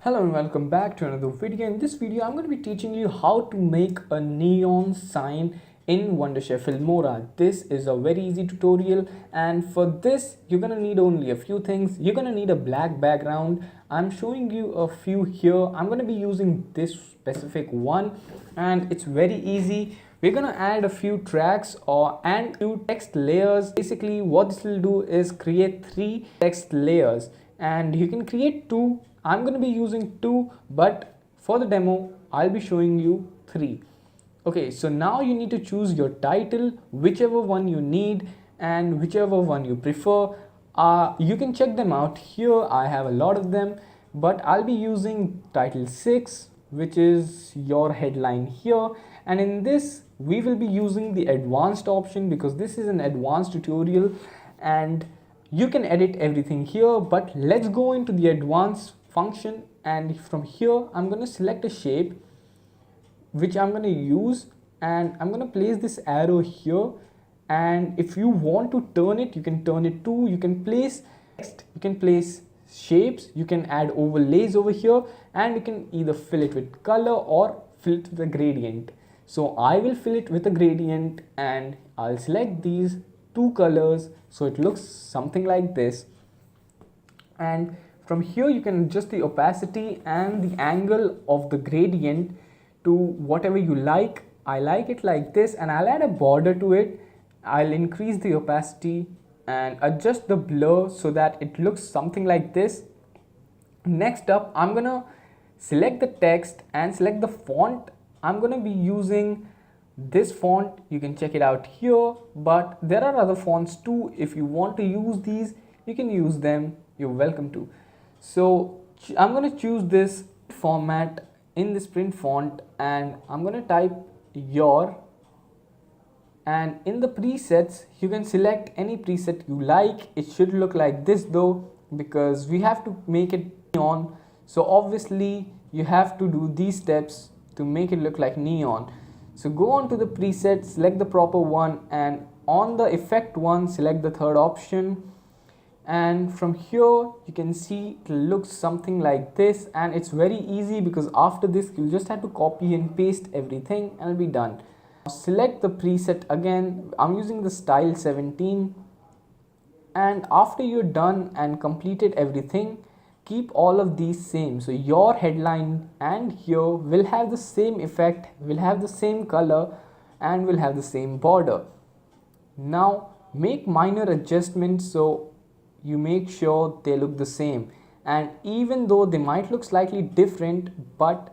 Hello and welcome back to another video. In this video, I'm going to be teaching you how to make a neon sign in Wondershare Filmora. This is a very easy tutorial, and for this, you're going to need only a few things. You're going to need a black background. I'm showing you a few here. I'm going to be using this specific one, and it's very easy. We're going to add a few tracks and few text layers. Basically, what this will do is create 3 text layers, and you can create 2. I'm going to be using 2, but for the demo I'll be showing you 3. Okay, so now you need to choose your title, whichever one you need and whichever one you prefer. You can check them out here. I have a lot of them, but I'll be using title 6, which is your headline here, and in this we will be using the advanced option because this is an advanced tutorial and you can edit everything here. But let's go into the advanced function, and from here I'm going to select a shape which I'm going to use, and I'm going to place this arrow here, and if you want to turn it, you can turn it too. You can place text, you can place shapes, you can add overlays over here, and you can either fill it with color or fill it with a gradient. So I will fill it with a gradient, and I'll select these 2 colors so it looks something like this. And from here you can adjust the opacity and the angle of the gradient to whatever you like. I like it like this, and I'll add a border to it. I'll increase the opacity and adjust the blur so that it looks something like this. Next up, I'm gonna select the text and select the font. I'm gonna be using this font. You can check it out here, but there are other fonts too. If you want to use these, you can use them. You're welcome to. So I'm going to choose this format in this print font, and I'm going to type your, and in the presets you can select any preset you like. It should look like this though, because we have to make it neon, so obviously you have to do these steps to make it look like neon. So go on to the preset, select the proper one, and on the effect one select the 3rd option, and from here you can see it looks something like this. And it's very easy because after this you just have to copy and paste everything and it'll be done. Now select the preset again. I'm using the style 17, and after you're done and completed everything, keep all of these same. So your headline and here will have the same effect, will have the same color, and will have the same border. Now make minor adjustments so you make sure they look the same, and even though they might look slightly different, but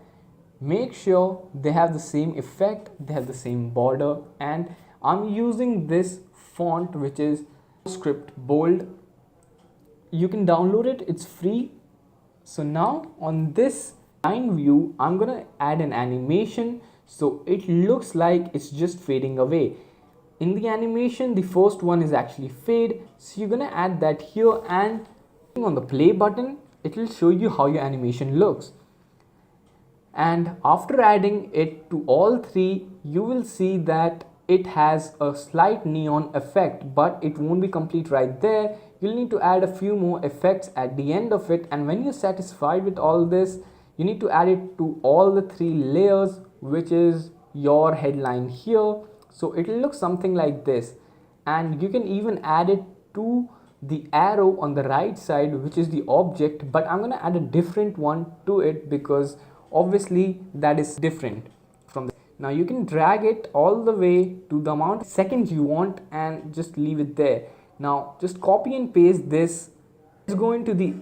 make sure they have the same effect, they have the same border. And I'm using this font which is script bold. You can download it, it's free. So now on this line view I'm gonna add an animation so it looks like it's just fading away. In the animation, the first one is actually fade, so you're gonna add that here, and on the play button it will show you how your animation looks. And after adding it to all 3, you will see that it has a slight neon effect, but it won't be complete right there. You'll need to add a few more effects at the end of it, and when you're satisfied with all this, you need to add it to all the 3 layers, which is your headline here. So it will look something like this, and you can even add it to the arrow on the right side, which is the object, but I'm going to add a different one to it because obviously that is different from this. Now you can drag it all the way to the amount of seconds you want and just leave it there. Now just copy and paste this. Let's go into the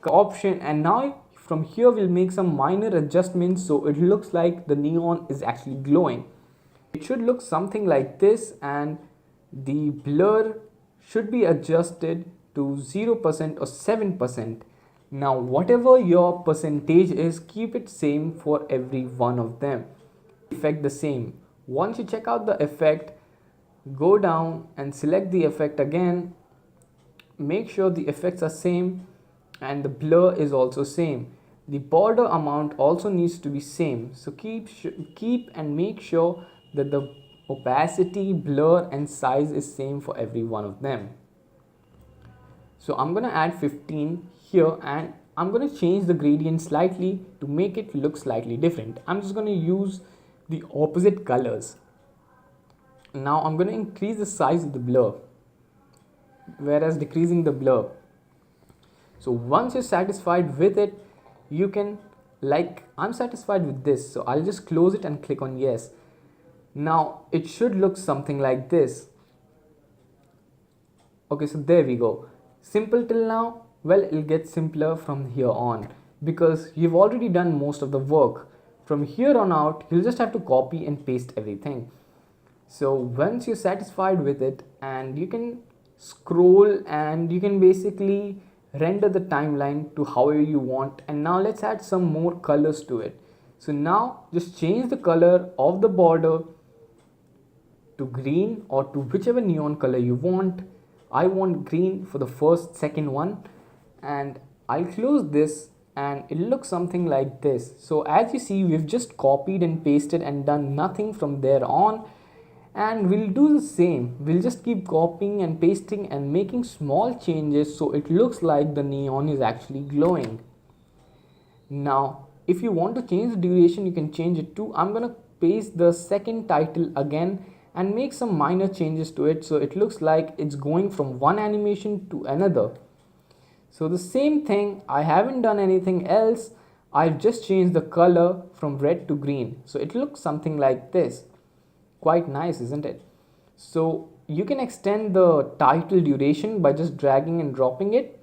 option, and now from here we'll make some minor adjustments so it looks like the neon is actually glowing. It should look something like this, and the blur should be adjusted to 0% or 7%. Now whatever your percentage is, keep it same for every one of them. Effect the same. Once you check out the effect, go down and select the effect again. Make sure the effects are same and the blur is also same. The border amount also needs to be same. So keep and make sure that the opacity, blur and size is same for every one of them. So I'm gonna add 15 here, and I'm going to change the gradient slightly to make it look slightly different. I'm just going to use the opposite colors. Now I'm going to increase the size of the blur, whereas decreasing the blur. So once you're satisfied with it, you can, like I'm satisfied with this, so I'll just close it and click on yes. Now it should look something like this. Okay, so there we go. Simple till now. Well, it'll get simpler from here on because you've already done most of the work. From here on out, you'll just have to copy and paste everything. So once you're satisfied with it, and you can scroll and you can basically render the timeline to however you want. And now let's add some more colors to it. So now just change the color of the border to green or to whichever neon color you want. I want green for the second one, and I'll close this and it looks something like this. So as you see, we've just copied and pasted and done nothing from there on. And we'll do the same. We'll just keep copying and pasting and making small changes so it looks like the neon is actually glowing. Now if you want to change the duration, you can change it too. I'm gonna paste the second title again and make some minor changes to it so it looks like it's going from one animation to another. So the same thing, I haven't done anything else. I've just changed the color from red to green, so it looks something like this. Quite nice, isn't it? So you can extend the title duration by just dragging and dropping it,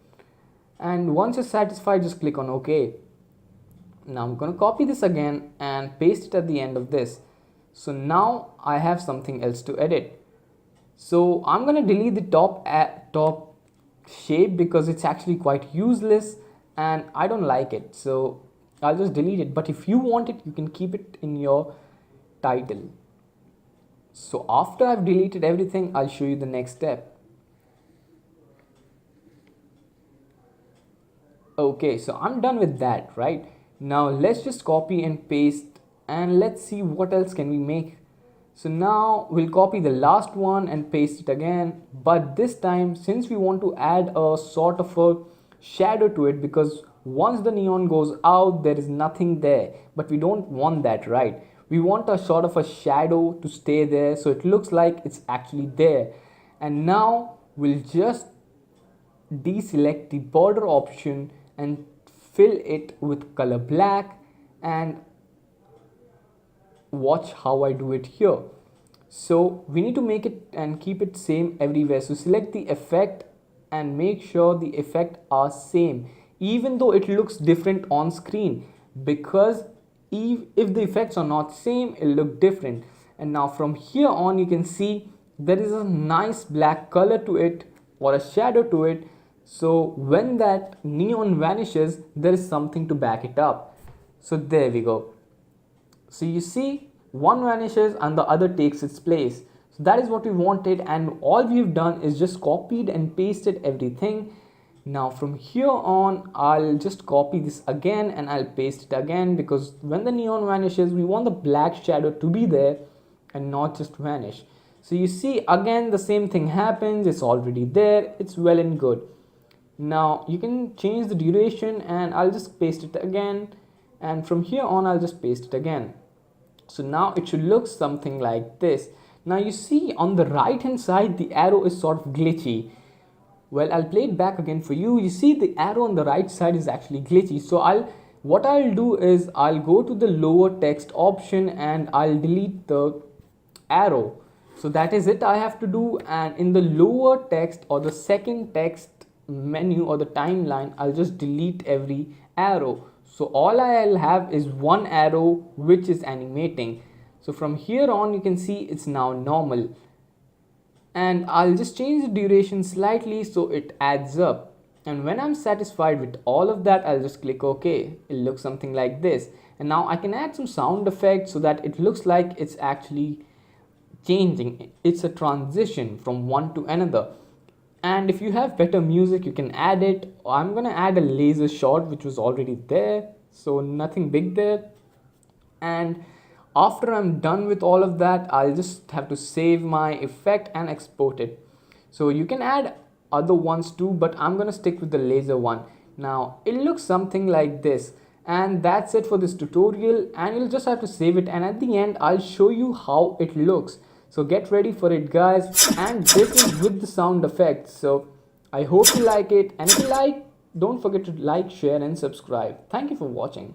and once you're satisfied, just click on OK. Now I'm going to copy this again and paste it at the end of this. So now I have something else to edit. So I'm going to delete the top shape because it's actually quite useless and I don't like it, so I'll just delete it. But if you want it, you can keep it in your title. So after I've deleted everything, I'll show you the next step. Okay, so I'm done with that, right? Now let's just copy and paste and let's see what else can we make. So now we'll copy the last one and paste it again, but this time since we want to add a sort of a shadow to it, because once the neon goes out there is nothing there, but we don't want that, right? We want a sort of a shadow to stay there so it looks like it's actually there. And now we'll just deselect the border option and fill it with color black, and watch how I do it here. So we need to make it and keep it same everywhere. So select the effect and make sure the effect are same even though it looks different on screen, because if the effects are not same, it'll look different. And now from here on you can see there is a nice black color to it or a shadow to it. So when that neon vanishes, there is something to back it up. So there we go. So you see, one vanishes and the other takes its place. So that is what we wanted, and all we've done is just copied and pasted everything. Now from here on, I'll just copy this again and I'll paste it again, because when the neon vanishes, we want the black shadow to be there and not just vanish. So you see, again the same thing happens. It's already there. It's well and good. Now you can change the duration and I'll just paste it again, and from here on I'll just paste it again. So now it should look something like this. Now you see on the right hand side the arrow is sort of glitchy. Well, I'll play it back again for you. You see the arrow on the right side is actually glitchy. So what I'll do is I'll go to the lower text option and I'll delete the arrow. So that is it I have to do, and in the lower text or the second text menu or the timeline, I'll just delete every arrow. So all I'll have is one arrow which is animating. So from here on you can see it's now normal. And I'll just change the duration slightly so it adds up. And when I'm satisfied with all of that, I'll just click OK. It'll look something like this. And now I can add some sound effects so that it looks like it's actually changing. It's a transition from one to another. And if you have better music, you can add it. I'm gonna add a laser shot which was already there, so nothing big there. And after I'm done with all of that, I'll just have to save my effect and export it. So you can add other ones too, but I'm gonna stick with the laser one. Now it looks something like this, and that's it for this tutorial, and you'll just have to save it, and at the end I'll show you how it looks. So get ready for it guys, and this is with the sound effects. So I hope you like it, and if you like, don't forget to like, share and subscribe. Thank you for watching.